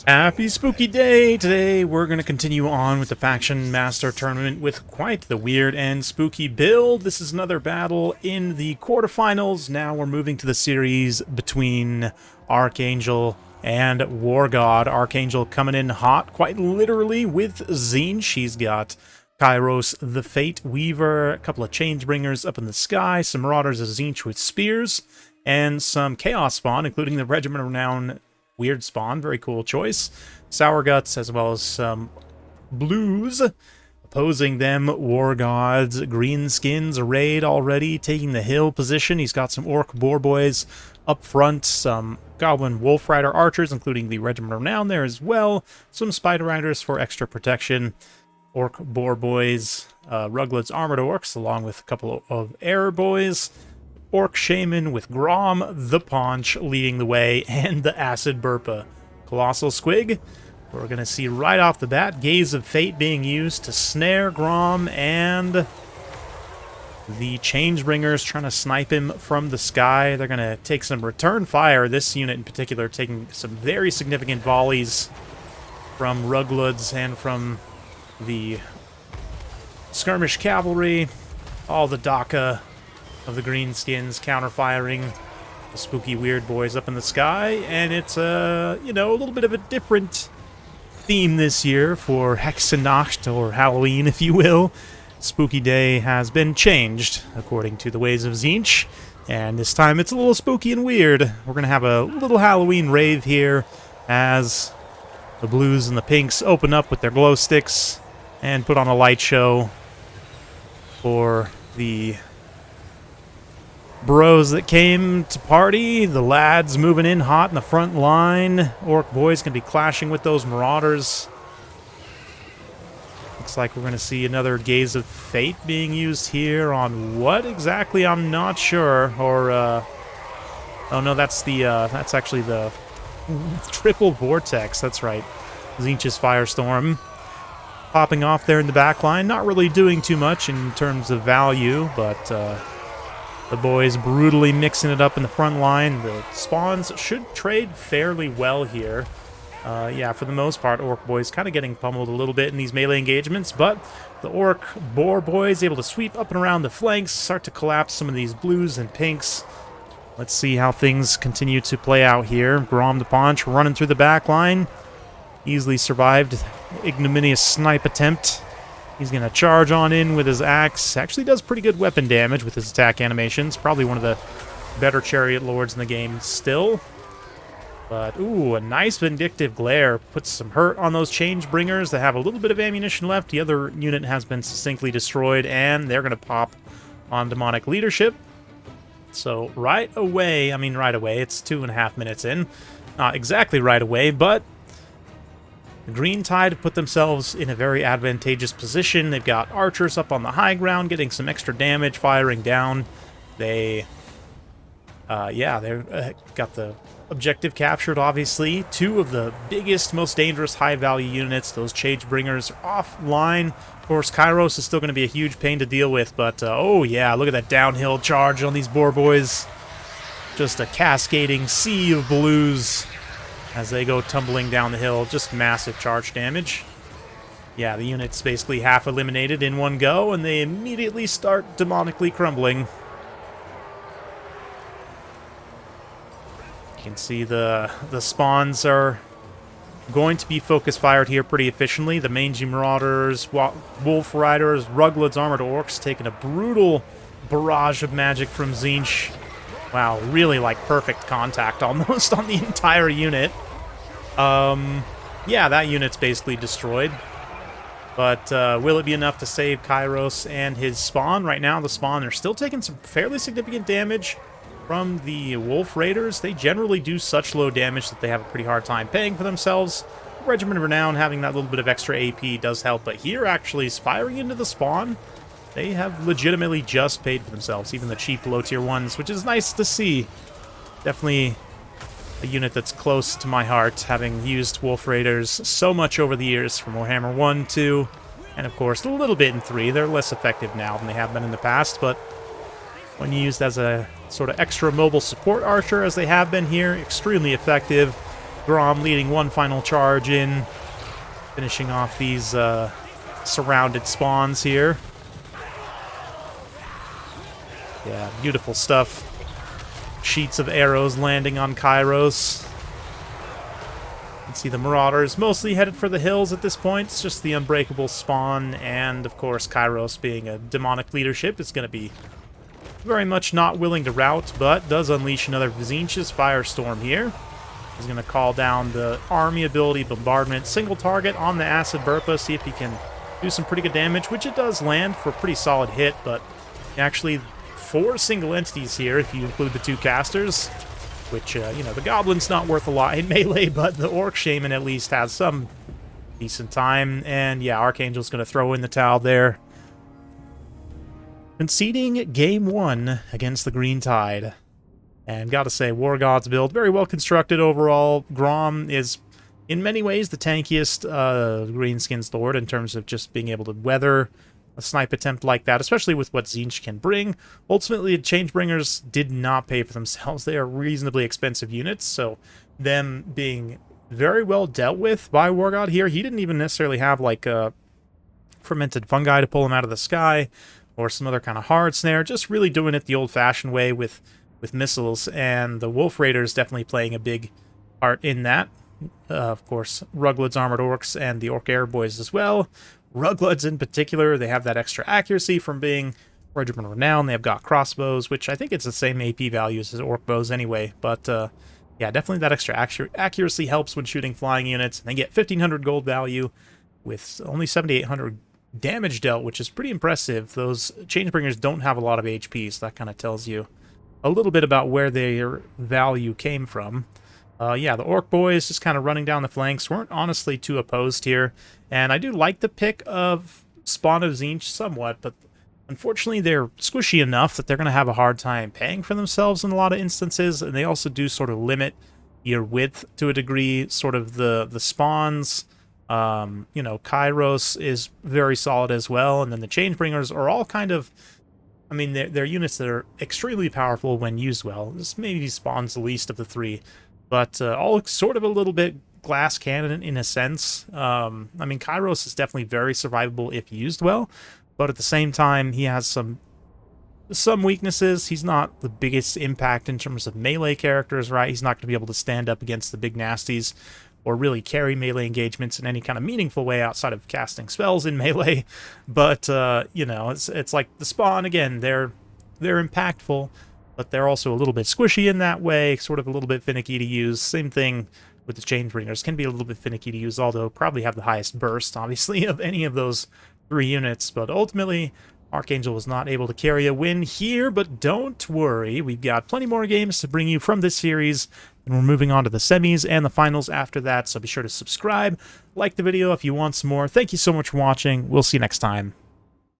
Happy spooky day! Today we're going to continue on with the Faction Master Tournament with quite the weird and spooky build. This is another battle in the quarterfinals. Now we're moving to the series between Archangel and War God. Archangel coming in hot, quite literally, with Tzeentch. He's got Kairos the Fate Weaver, a couple of Changebringers up in the sky, some Marauders of Tzeentch with spears, and some Chaos Spawn, including the Regiment of Renown Weird Spawn. Very cool choice. Sour Guts, as well as some blues. Opposing them, War God's Greenskins arrayed already, taking the hill position. He's got some Orc Boar Boys up front, some Goblin Wolf Rider Archers, including the Regiment of Renown there as well, some Spider Riders for extra protection, Orc Boar Boys, Rugled's Armored Orcs, along with a couple of Air Boys, Orc Shaman with Grom, the Paunch leading the way, and the Acid Burpa. Colossal Squig, we're going to see right off the bat Gaze of Fate being used to snare Grom, and the Changebringers trying to snipe him from the sky. They're going to take some return fire, this unit in particular taking some very significant volleys from Rugluds and from the Skirmish Cavalry. All the Daka of the Greenskins counter-firing the spooky weird boys up in the sky, and it's a little bit of a different theme this year for Hexenacht, or Halloween, if you will. Spooky Day has been changed, according to the ways of Tzeentch, and this time it's a little spooky and weird. We're going to have a little Halloween rave here as the blues and the pinks open up with their glow sticks and put on a light show for the bros that came to party. The lads moving in hot in the front line. Orc boys gonna be clashing with those marauders. Looks like we're gonna see another Gaze of Fate being used here on what exactly, I'm not sure. Or oh no, that's actually the triple vortex. That's right, Tzeentch's Firestorm popping off there in the back line. Not really doing too much in terms of value, but the boys brutally mixing it up in the front line. The spawns should trade fairly well here. Yeah, for the most part, Orc boys kind of getting pummeled a little bit in these melee engagements, but the Orc Boar boys able to sweep up and around the flanks, start to collapse some of these blues and pinks. Let's see how things continue to play out here. Grom the Paunch running through the back line. Easily survived ignominious snipe attempt. He's going to charge on in with his axe. Actually does pretty good weapon damage with his attack animations. Probably one of the better Chariot Lords in the game still. But, ooh, a nice Vindictive Glare. Puts some hurt on those Changebringers that have a little bit of ammunition left. The other unit has been succinctly destroyed, and they're going to pop on Demonic Leadership. So right away, it's 2.5 minutes in. Not exactly right away, but the Green Tide have put themselves in a very advantageous position. They've got archers up on the high ground, getting some extra damage, firing down. They've got the objective captured, obviously. Two of the biggest, most dangerous high-value units, those Changebringers, are offline. Of course, Kairos is still going to be a huge pain to deal with, but, oh yeah, look at that downhill charge on these Boar Boys. Just a cascading sea of blues as they go tumbling down the hill. Just massive charge damage. Yeah, the unit's basically half eliminated in one go, and they immediately start demonically crumbling. You can see the spawns are going to be focus fired here pretty efficiently. The Mangy Marauders, Wolf Riders, Rugled's Armored Orcs taking a brutal barrage of magic from Tzeentch. Wow, really like perfect contact almost on the entire unit. Yeah, that unit's basically destroyed. But will it be enough to save Kairos and his spawn? Right now, the spawn are still taking some fairly significant damage from the Wolf Raiders. They generally do such low damage that they have a pretty hard time paying for themselves. Regiment of Renown having that little bit of extra AP does help, but here actually is firing into the spawn. They have legitimately just paid for themselves, even the cheap low-tier ones, which is nice to see. Definitely a unit that's close to my heart, having used Wolf Raiders so much over the years from Warhammer 1, 2, and of course a little bit in 3. They're less effective now than they have been in the past, but when used as a sort of extra mobile support archer, as they have been here, extremely effective. Grom leading one final charge in, finishing off these surrounded spawns here. Yeah, beautiful stuff. Sheets of arrows landing on Kairos. You can see the Marauders mostly headed for the hills at this point. It's just the Unbreakable spawn, and of course Kairos, being a demonic leadership, is going to be very much not willing to rout, but does unleash another Tzeentch's Firestorm here. He's going to call down the army ability Bombardment, single target on the Acid Burpa, see if he can do some pretty good damage, which it does land for a pretty solid hit, but actually 4 single entities here if you include the 2 casters, which, you know, the Goblin's not worth a lot in melee, but the Orc Shaman at least has some decent time, and yeah, Archangel's going to throw in the towel there. Conceding game 1 against the Green Tide. And gotta say, War God's build, very well constructed overall. Grom is, in many ways, the tankiest Greenskins Lord in terms of just being able to weather a snipe attempt like that, especially with what Tzeentch can bring. Ultimately, Changebringers did not pay for themselves. They are reasonably expensive units, so them being very well dealt with by War God here. He didn't even necessarily have, like, a fermented fungi to pull him out of the sky, or some other kind of hard snare, just really doing it the old-fashioned way with missiles, and the Wolf Raiders definitely playing a big part in that. Of course, Ruglud's Armored Orcs and the Orc Air Boys as well. Ruglud's in particular, they have that extra accuracy from being Regiment of Renown. They've got crossbows, which I think it's the same AP values as Orc bows anyway, but yeah, definitely that extra accuracy helps when shooting flying units. And they get 1,500 gold value with only 7,800 damage dealt, which is pretty impressive. Those Changebringers don't have a lot of HP, so that kind of tells you a little bit about where their value came from. Yeah, the Orc Boys just kind of running down the flanks weren't honestly too opposed here, and I do like the pick of Spawn of Tzeentch somewhat, but unfortunately they're squishy enough that they're going to have a hard time paying for themselves in a lot of instances, and they also do sort of limit your width to a degree, sort of the spawns. You know, Kairos is very solid as well, and then the Changebringers are all kind of, I mean, they're units that are extremely powerful when used well. This maybe spawns the least of the 3, but all sort of a little bit glass cannon in a sense. I mean, Kairos is definitely very survivable if used well, but at the same time, he has some weaknesses. He's not the biggest impact in terms of melee characters, right? He's not going to be able to stand up against the big nasties or really carry melee engagements in any kind of meaningful way outside of casting spells in melee. But, you know, it's like the Spawn, again, they're impactful, but they're also a little bit squishy in that way, sort of a little bit finicky to use. Same thing with the Changebringers, can be a little bit finicky to use, although probably have the highest burst, obviously, of any of those 3 units. But ultimately, Archangel was not able to carry a win here, but don't worry, we've got plenty more games to bring you from this series, and we're moving on to the semis and the finals after that, so be sure to subscribe, like the video if you want some more. Thank you so much for watching. We'll see you next time.